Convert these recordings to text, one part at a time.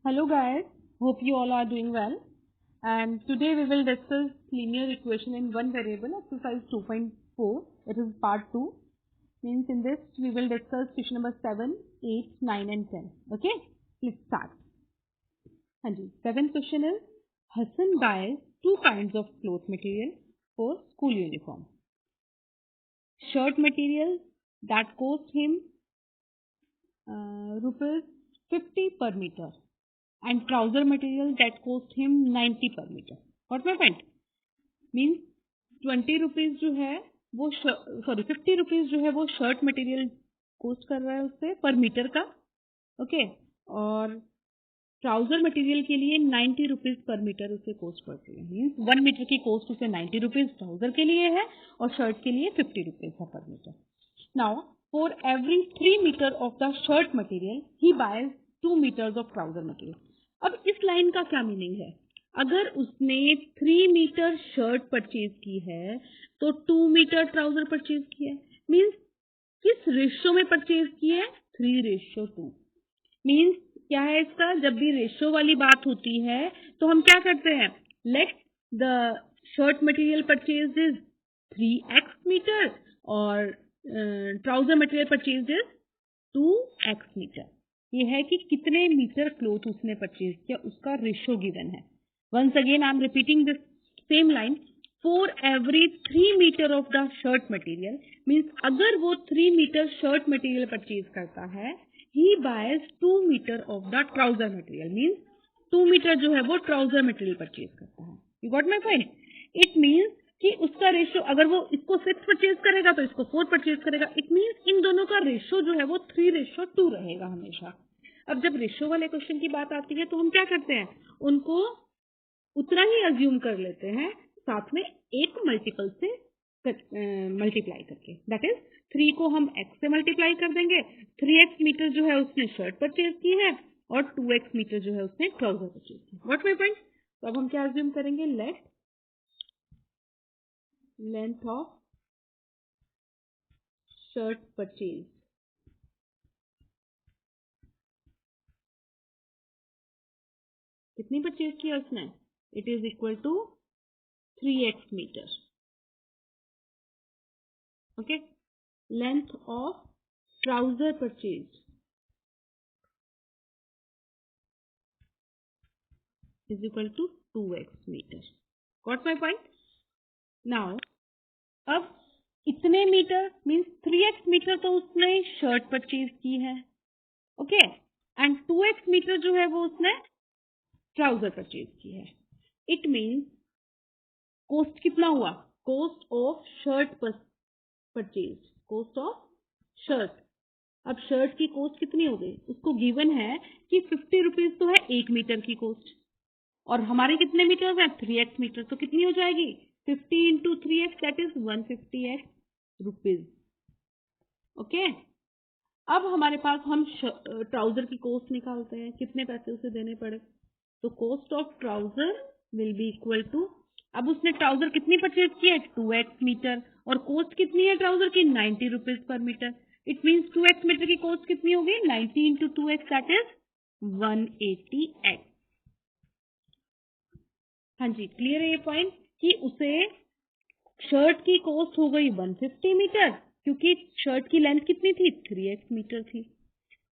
Hello guys, hope you all are doing well. And today we will discuss linear equation in one variable, exercise 2.4. It is part 2. Means in this we will discuss question number 7, 8, 9 and 10. Okay, let's start. Hanji, 7th question is Hassan buys two kinds of cloth material for school uniform. Shirt material that cost him rupees 50 per meter. And trouser material that cost him 90 per meter. Got my point? Means 20 rupees जो है वो 50 rupees जो है वो shirt material coast कर रहा है उससे पर मीटर का. ओके, और ट्राउजर मटेरियल के लिए 90 रुपीज पर मीटर उसे कोस्ट पड़ती है. मीन्स 1 मीटर की कोस्ट उसे 90 रुपीज ट्राउजर के लिए है और शर्ट के लिए 50 रुपीज है per metre. Now for every 3 metre of the shirt material he buys 2 metres of trouser material. अब इस लाइन का क्या मीनिंग है? अगर उसने 3 मीटर शर्ट परचेज की है तो 2 मीटर ट्राउजर परचेज किया है. मीन्स किस रेशियो में परचेज किया है? 3:2. मीन्स क्या है इसका? जब भी रेशियो वाली बात होती है तो हम क्या करते हैं? Let the shirt material purchase is 3x metre और trouser material purchase is 2x metre. ये है कि कितने मीटर क्लोथ उसने परचेज किया, उसका रेशियो गिवन है. Once again I am repeating this same line. For every 3 metre of the shirt material, means अगर वो 3 मीटर शर्ट मटेरियल परचेज करता है, he buys 2 metre of the trouser material. Means 2 metre जो है वो trouser material purchase करता है. You got my point? It means कि उसका रेशियो, अगर वो इसको 6 परचेज करेगा तो इसको 4 परचेज करेगा. इट मीन्स इन दोनों का रेशियो जो है वो 3:2 रहेगा हमेशा. अब जब रेशियो वाले क्वेश्चन की बात आती है तो हम क्या करते हैं? उनको उतना ही अज्यूम कर लेते हैं, साथ में एक मल्टीपल से मल्टीप्लाई करके. दैट इज 3 को हम x से मल्टीप्लाई कर देंगे. 3x मीटर जो है उसने शर्ट परचेज की है और 2x मीटर जो है उसने ट्राउजर परचेज की. What my point? तो अब हम क्या अज्यूम करेंगे? Let length of shirt purchase कितनी परचेज किया उसने? It is equal to 3x metre. Okay, length of trouser purchase is equal to 2x metre. Got my point? Now अब इतने मीटर मीन्स 3x मीटर तो उसने shirt purchase की है. Okay, and 2x metre जो है वो उसने ट्राउजर परचेज की है. इट मीन्स कोस्ट कितना हुआ? Cost of shirt purchase, cost of shirt. अब शर्ट की कोस्ट कितनी हो गई? उसको गिवन है कि 50 रुपीज तो है 1 मीटर की कोस्ट, और हमारे कितने मीटर है? 3x metre. तो कितनी हो जाएगी? 50 into 3x, that is 150x rupees. Okay, अब हमारे पास हम ट्राउजर की कोस्ट निकालते हैं. कितने पैसे उसे देने पड़े? तो cost of trouser will be equal to, अब उसने ट्राउजर कितनी परचेज की है? 2x मीटर, और कोस्ट कितनी है ट्राउजर की? 90 rupees per metre. It means 2x metre की कोस्ट कितनी होगी? 90 into 2x, that is 180x. हाँ जी, क्लियर है ये पॉइंट कि उसे शर्ट की कोस्ट हो गई 150 मीटर, क्योंकि शर्ट की लेंथ कितनी थी? 3x मीटर थी,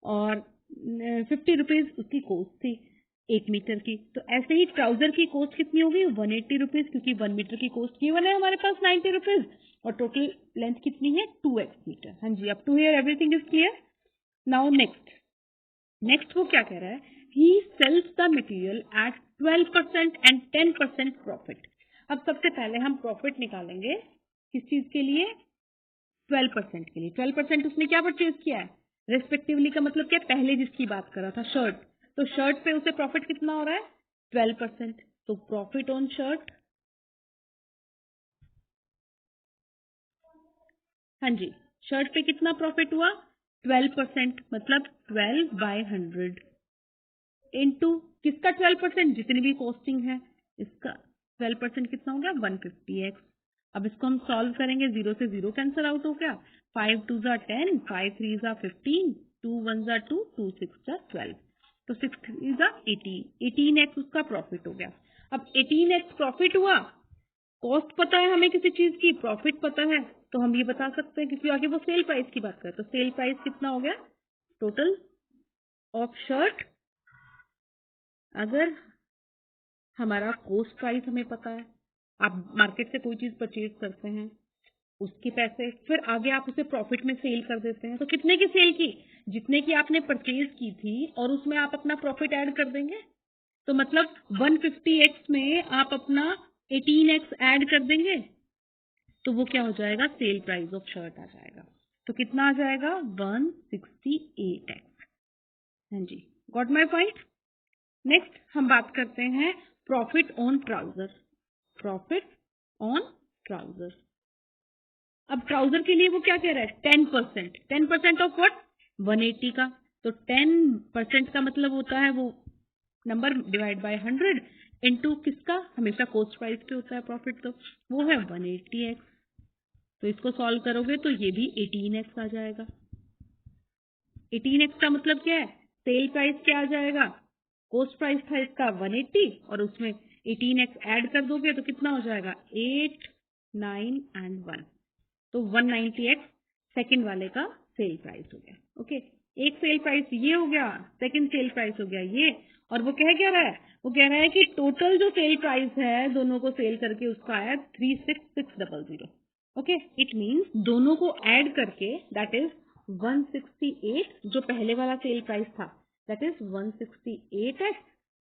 और 50 रुपीज उसकी कोस्ट थी 1 मीटर की. तो ऐसे ही ट्राउजर की कोस्ट कितनी होगी? 180 रुपीज, क्योंकि 1 मीटर की कोस्ट गिवन है हमारे पास 90 रुपीज, और टोटल लेंथ कितनी है? 2x metre. हाँ जी, up to here everything is clear. Now next वो क्या कह रहा है? He sells the material at 12% and 10% profit. अब सबसे पहले हम प्रॉफिट निकालेंगे. किस चीज के लिए? 12% के लिए. 12% उसने क्या परचेज किया है? रेस्पेक्टिवली का मतलब क्या? पहले जिसकी बात कर रहा था, शर्ट. तो शर्ट पे उसे प्रॉफिट कितना हो रहा है? 12%. तो प्रॉफिट ऑन शर्ट, हाँ जी, शर्ट पे कितना प्रॉफिट हुआ? 12%, मतलब 12/100 इंटू किसका 12%? जितनी भी कॉस्टिंग है इसका 12% कितना हो गया? 150x. अब इसको हम सॉल्व करेंगे. 0 से 0 कैंसिल आउट हो गया. 5 2 10, 5 3 15, 2 1 2, 2 6 12. तो 6 इज 18, 18x उसका प्रॉफिट हो गया। अब 18x प्रॉफिट हुआ, कॉस्ट पता है हमें किसी चीज की, प्रॉफिट पता है, तो हम ये बता सकते हैं क्योंकि आगे वो सेल प्राइस की बात करें। तो सेल प्राइस कितना हो गया टोटल ऑफ शर्ट। अगर हमारा कॉस्ट प्राइस हमें पता है, आप मार्केट से कोई चीज परचेज करते हैं, उसके पैसे, फिर आगे आप उसे प्रॉफिट में सेल कर देते हैं, तो कितने की सेल की, जितने की आपने परचेज की थी, और उसमें आप अपना प्रॉफिट ऐड कर देंगे। तो मतलब 150x में आप अपना 18x ऐड कर देंगे, तो वो क्या हो जाएगा, सेल प्राइस ऑफ शर्ट आ जाएगा। तो कितना आ जाएगा 168x। हाँ जी, गॉट माई पॉइंट। नेक्स्ट हम बात करते हैं profit on trouser. Profit on trouser, अब ट्राउजर के लिए वो क्या कह रहा है, 10%। 10% ऑफ व्हाट, 180 का। तो 10% का मतलब होता है वो नंबर डिवाइड बाय 100 इनटू किसका, हमेशा कॉस्ट प्राइस पे होता है प्रॉफिट, तो वो है 180x। तो इसको सॉल्व करोगे तो ये भी 18x आ जाएगा। 18x का मतलब क्या है, सेल प्राइस क्या आ जाएगा, कॉस्ट प्राइस था इसका 180 और उसमें 18x ऐड कर दोगे तो कितना हो जाएगा 8, 9 एंड 1, तो 190x सेकंड वाले का सेल प्राइस हो गया। ओके, एक सेल प्राइस ये हो गया, सेकंड सेल प्राइस हो गया ये, और वो कह क्या रहा है, वो कह रहा है कि टोटल जो सेल प्राइस है दोनों को सेल करके उसका आया 36600। ओके, इट मीन्स दोनों को ऐड करके दैट इज 168, जो पहले वाला सेल प्राइस था दैट इज 168x,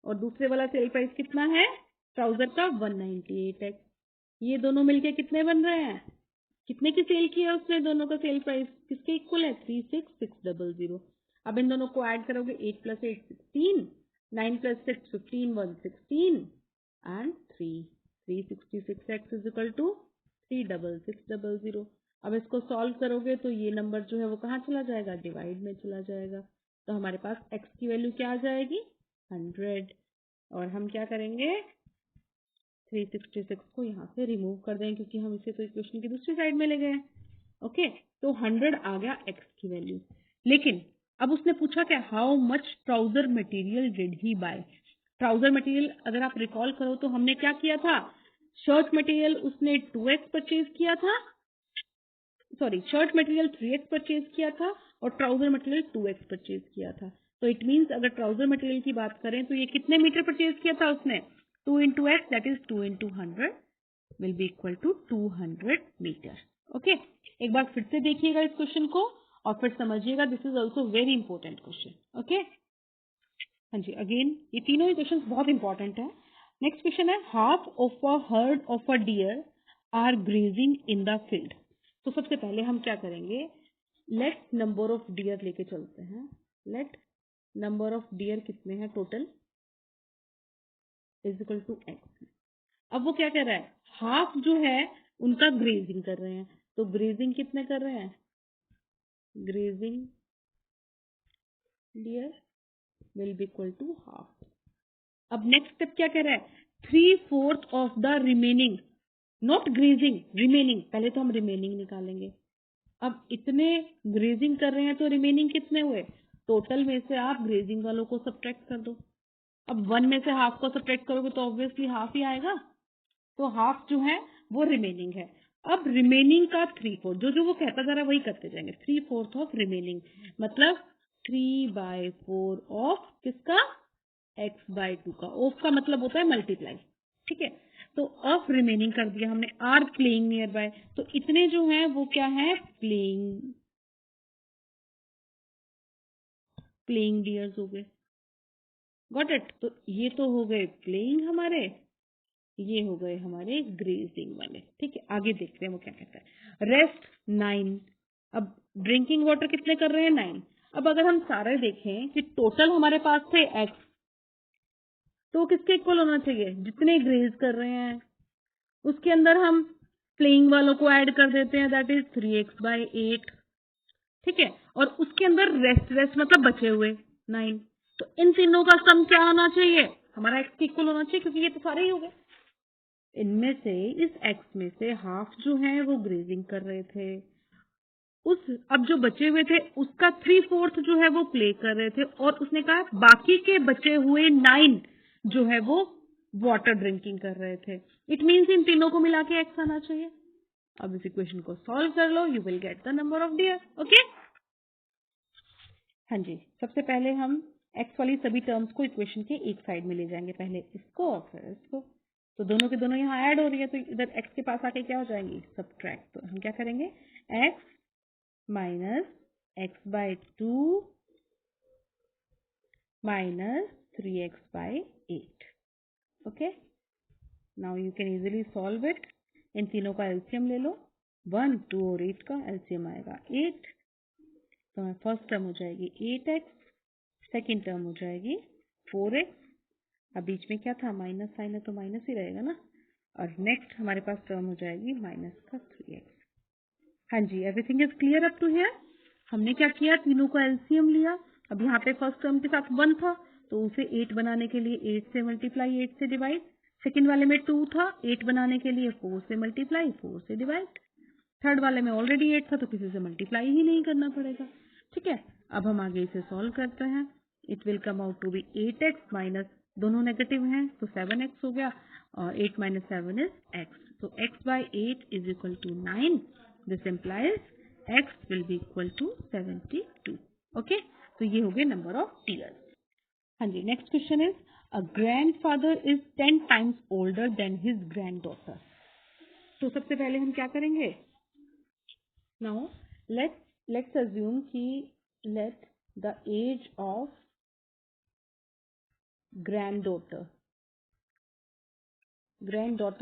और दूसरे वाला सेल प्राइस कितना है ट्राउजर का 198x। ये दोनों मिलके कितने बन रहे हैं, कितने की सेल की है उसने, दोनों का सेल प्राइस किसके इक्वल है 36600। अब इन दोनों को ऐड करोगे 8 + 8 16, 9 + 6 15, 116 and 366x is equal to 36600। अब इसको सॉल्व करोगे तो ये नंबर जो है वो कहाँ चला जाएगा, डिवाइड में चला जाएगा। तो हमारे पास x की वैल्यू क्या आ जाएगी 100, और हम क्या करेंगे 366 को यहाँ से रिमूव कर दें क्योंकि हम इसे तो इक्वेशन की दूसरी साइड में ले गए। ओके, तो 100 आ गया x की वैल्यू। लेकिन अब उसने पूछा क्या, how much trouser material did he buy. Trouser material अगर आप रिकॉल करो तो हमने क्या किया था, शर्ट मटेरियल उसने 2x परचेज किया था, sorry shirt material 3x purchase किया था और ट्राउजर मटेरियल 2x परचेज किया था। तो इट मीन्स अगर ट्राउजर मटेरियल की बात करें तो ये कितने मीटर परचेज किया था उसने, 2 into x that is 2 into 100 will be equal to 200 metre. Okay, एक बार फिर से देखिएगा इस क्वेश्चन को और फिर समझिएगा, this is also very important question. Okay, हाँ जी, अगेन ये तीनों ही क्वेश्चन बहुत इंपॉर्टेंट है। नेक्स्ट क्वेश्चन है, half of a herd of a deer are grazing in the field. तो सबसे पहले हम क्या करेंगे, लेट नंबर ऑफ डियर लेके चलते हैं। लेट नंबर ऑफ डियर कितने हैं total is equal to x. अब वो क्या कर रहा है, हाफ जो है उनका ग्रेजिंग कर रहे हैं, तो ग्रेजिंग कितने कर रहे हैं, grazing deer will be equal to half. अब नेक्स्ट स्टेप क्या कह रहा है, 3/4 of the remaining, not grazing, remaining, पहले तो हम रिमेनिंग निकालेंगे। अब इतने ग्रेजिंग कर रहे हैं तो रिमेनिंग कितने हुए, टोटल में से आप ग्रेजिंग वालों को सब्ट्रैक्ट कर दो। अब 1 में से हाफ को सब्ट्रैक्ट करोगे तो ऑब्वियसली हाफ ही आएगा, तो हाफ जो है वो रिमेनिंग है। अब रिमेनिंग का 3/4, जो जो वो कहता जा रहा है वही करते जाएंगे, 3/4 ऑफ रिमेनिंग मतलब 3/4 ऑफ किसका, x/2 का, ऑफ का मतलब होता है मल्टीप्लाई, ठीक है। तो ऑफ रिमेनिंग कर दिया हमने, आर प्लेइंग नियर बाय, तो इतने जो है वो क्या है, प्लेइंग डियर्स हो गए, गॉट इट। तो ये तो हो गए प्लेइंग हमारे, ये हो गए हमारे ग्रेजिंग वाले, ठीक है। आगे देखते हैं वो क्या कहता है, रेस्ट 9। अब ड्रिंकिंग वाटर कितने कर रहे हैं 9। अब अगर हम सारे देखें कि टोटल हमारे पास थे x, तो किसके इक्वल होना चाहिए, जितने ग्रेज कर रहे हैं उसके अंदर हम प्लेइंग वालों को ऐड कर देते हैं दैट इज 3x/8, ठीक है, और उसके अंदर रेस्ट मतलब बचे हुए 9। तो इन तीनों का सम क्या होना चाहिए, हमारा x के इक्वल होना चाहिए क्योंकि ये तो सारे ही हो गए। इनमें से इस x में से हाफ जो है वो ग्रेजिंग कर रहे थे, उस अब जो बचे हुए थे उसका 3/4 जो है वो प्ले कर रहे थे, और उसने कहा बाकी के बचे हुए 9 जो है वो वाटर ड्रिंकिंग कर रहे थे। इट मीन्स इन तीनों को मिला के एक्स आना चाहिए। अब इस इक्वेशन को सॉल्व कर लो, you will get the number of deer. Okay, हाँ जी, सबसे पहले हम एक्स वाली सभी टर्म्स को इक्वेशन के एक साइड में ले जाएंगे, पहले इसको और फिर इसको। तो दोनों के दोनों यहाँ ऐड हो रही है, तो इधर एक्स के पास आके क्या हो जाएंगी, सब्ट्रैक्ट। तो हम क्या करेंगे, x minus x by 2 minus 3x by 8। Okay, now you can easily solve it. इन तीनों का एलसीएम ले लो, 1, 2 और 8 का एलसीएम आएगा 8। तो फर्स्ट टर्म हो जाएगी 8x, सेकेंड टर्म हो जाएगी 4x। अब बीच में क्या था, माइनस साइन है तो माइनस ही रहेगा ना। और नेक्स्ट हमारे पास टर्म हो जाएगी माइनस का 3x। हाँ जी, everything is clear up to here. हमने क्या किया, तीनों का एलसीएम लिया। अब यहाँ पे फर्स्ट टर्म के साथ 1 था तो उसे 8 बनाने के लिए 8 से मल्टीप्लाई, 8 से डिवाइड। सेकेंड वाले में 2 था, 8 बनाने के लिए 4 से मल्टीप्लाई, 4 से डिवाइड। थर्ड वाले में ऑलरेडी 8 था तो किसी से मल्टीप्लाई ही नहीं करना पड़ेगा। ठीक है, अब हम आगे इसे सॉल्व करते हैं। It will come out to be 8x minus, दोनों नेगेटिव हैं तो 7x हो गया, और 8 माइनस 7 इज x। तो x by 8 is equal to 9। This implies x will be equal to 72। Okay, तो ये हो गए नंबर ऑफ टीयर्स। हाँ जी, next question is a grandfather is 10 times older than his granddaughter. तो सबसे पहले हम क्या करेंगे, नाउ let's assume कि let the age of granddaughter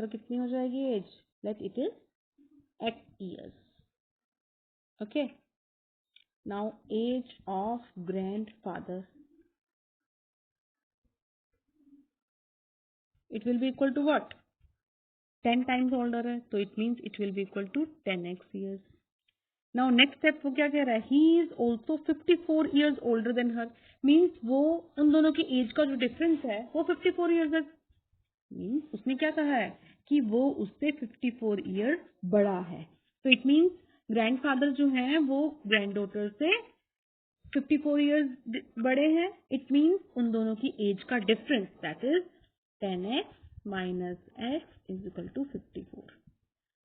कितनी हो जाएगी as, let it is x years. Okay, now age of grandfather, it will be equal to what, 10 times older है तो it means it will be equal to 10x years. Now next step वो क्या कह रहा है, he is also 54 years older than her, means वो उन दोनों की एज का जो डिफरेंस है वो 54 years है। मीन्स उसने क्या कहा है कि वो उससे 54 ईयर्स बड़ा है। तो इट मीन्स ग्रैंडफादर जो है वो ग्रैंडडॉटर से 54 ईयर्स बड़े हैं। इट मीन्स उन दोनों की एज का difference that is 10x minus x is equal to 54।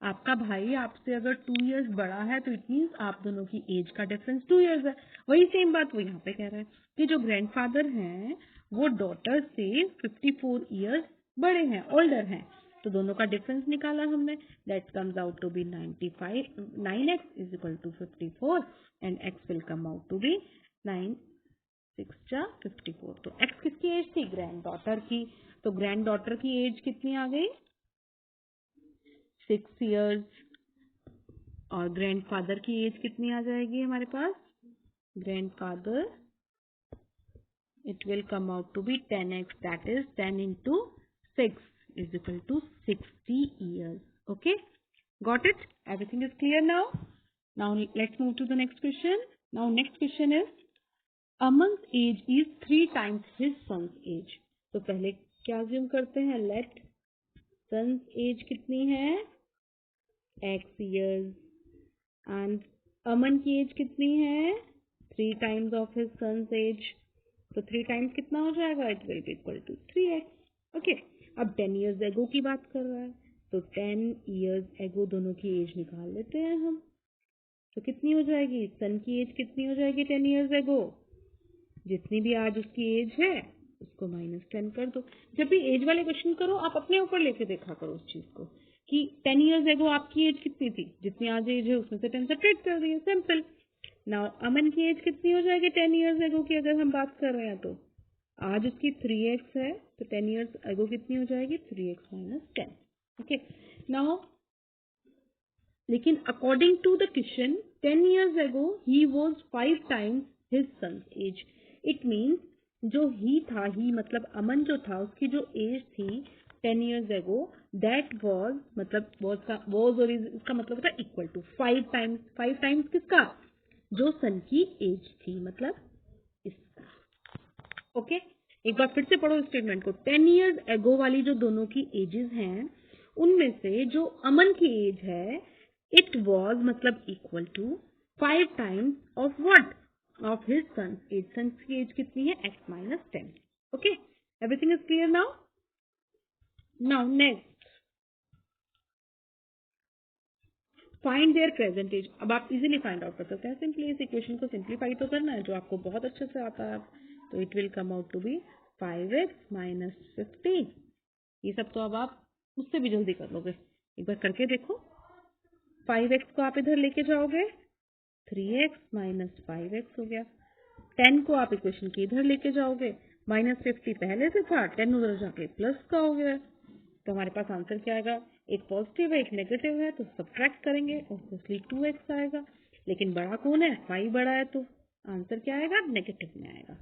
आपका भाई आपसे अगर 2 ईयर्स बड़ा है तो इट मीन्स आप दोनों की एज का डिफरेंस 2 ईयर्स है। वही सेम बात वो यहाँ पे कह रहा है कि जो ग्रैंडफादर हैं वो डॉटर से 54 ईयर्स बड़े हैं, ओल्डर हैं। तो दोनों का डिफरेंस निकाला हमने, that comes out to be 95, 9x is equal to 54 and x will come out to be 9 6 54। तो x किसकी एज थी, ग्रैंडडॉटर की। तो ग्रैंडडॉटर की एज कितनी आ गई, 6 ईयर्स। और ग्रैंडफादर की एज कितनी आ जाएगी हमारे पास, grandfather it will come out to be 10x, that is 10 into 6 is equal to 60 years. Okay, got it? Everything is clear now. Now let's move to the next question. Now next question is Aman's age is 3 times his son's age. तो पहले क्या assume करते हैं, let son's age कितनी है, x years, and Aman की age कितनी है, 3 times of his son's age. तो 3 टाइम्स कितना हो जाएगा, it will be equal to 3x। Okay, अब 10 ईयर्स एगो की बात कर रहा है तो 10 ईयर्स एगो दोनों की एज निकाल लेते हैं हम। तो कितनी हो जाएगी, सन की एज कितनी हो जाएगी 10 ईयर्स एगो, जितनी भी आज उसकी एज है उसको -10 कर दो। जब भी एज वाले क्वेश्चन करो आप अपने ऊपर लेके देखा करो उस चीज को कि 10 ईयर्स एगो आपकी एज कितनी थी, जितनी आज एज है उसमें से 10 सब्ट्रैक्ट कर दिया, सिंपल। नाउ अमन की एज कितनी हो जाएगी 10 ईयर्स एगो की, अगर हम बात कर रहे हैं तो आज उसकी 3x है तो 10 ईयर्स एगो कितनी हो जाएगी, 3x माइनस 10। ओके, नाउ लेकिन according to the question 10 years ago he was 5 times his son's age. It means जो ही था, ही मतलब अमन जो था उसकी जो एज थी 10 ईयर्स एगो, दैट वाज मतलब वाज और इसका मतलब होता है इक्वल टू 5 टाइम्स। 5 टाइम्स किसका, जो सन की एज थी, मतलब इसका। ओके, एक बार फिर से पढ़ो स्टेटमेंट को। 10 ईयर्स एगो वाली जो दोनों की एजेस हैं उनमें से जो अमन की एज है इट वाज मतलब equal to 5 times of what, of his son age. Son की एज कितनी है, x minus 10। Okay, everything is clear now. Now next, find their present age. अब आप इजीली फाइंड आउट कर सकते हैं। सिंपली इस इक्वेशन को सिंप्लीफाई तो करना है, जो आपको बहुत अच्छे से आता है। तो it will come out to be 5x minus 50। ये सब तो अब आप उससे भी जल्दी कर लोगे, एक बार करके देखो। 5x को आप इधर लेके जाओगे, 3x माइनस 5x हो गया। 10 को आप इक्वेशन के इधर लेके जाओगे, माइनस 50 पहले से था, 10 उधर जाके प्लस का हो गया। तो हमारे पास आंसर क्या आएगा, एक पॉजिटिव है एक नेगेटिव है, तो सब्ट्रैक्ट करेंगे, ऑब्वियसली 2x आएगा। लेकिन बड़ा कौन है, 5 बड़ा है, तो आंसर क्या आएगा, नेगेटिव में आएगा।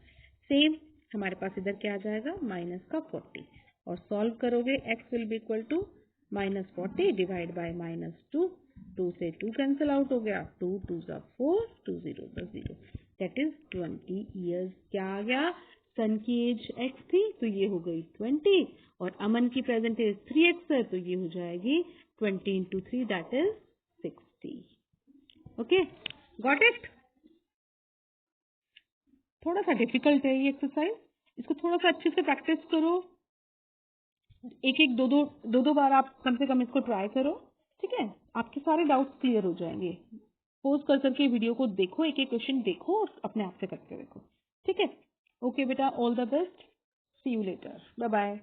सेम हमारे पास इधर क्या आ जाएगा, माइनस का 40। और सॉल्व करोगे, x will be equal to minus 40 divide by minus 2। 2 से 2 कैंसिल आउट हो गया, 2 2 ज़ा 4, 2 0 + 0, दैट इज 20 ईयर्स। क्या आ गया, सन की एज x थी तो ये हो गई 20, और अमन की प्रेजेंट एज 3x है तो ये हो जाएगी 20 into 3, that is 60। Okay, got it. थोड़ा सा डिफिकल्ट है ये एक्सरसाइज, इसको थोड़ा सा अच्छे से प्रैक्टिस करो। एक एक दो बार आप कम से कम इसको ट्राई करो, ठीक है। आपके सारे डाउट्स क्लियर हो जाएंगे। पोज कर करके वीडियो को देखो, एक एक क्वेश्चन देखो और अपने आप से करके देखो, ठीक है। ओके बेटा, all the best, see you later, bye bye.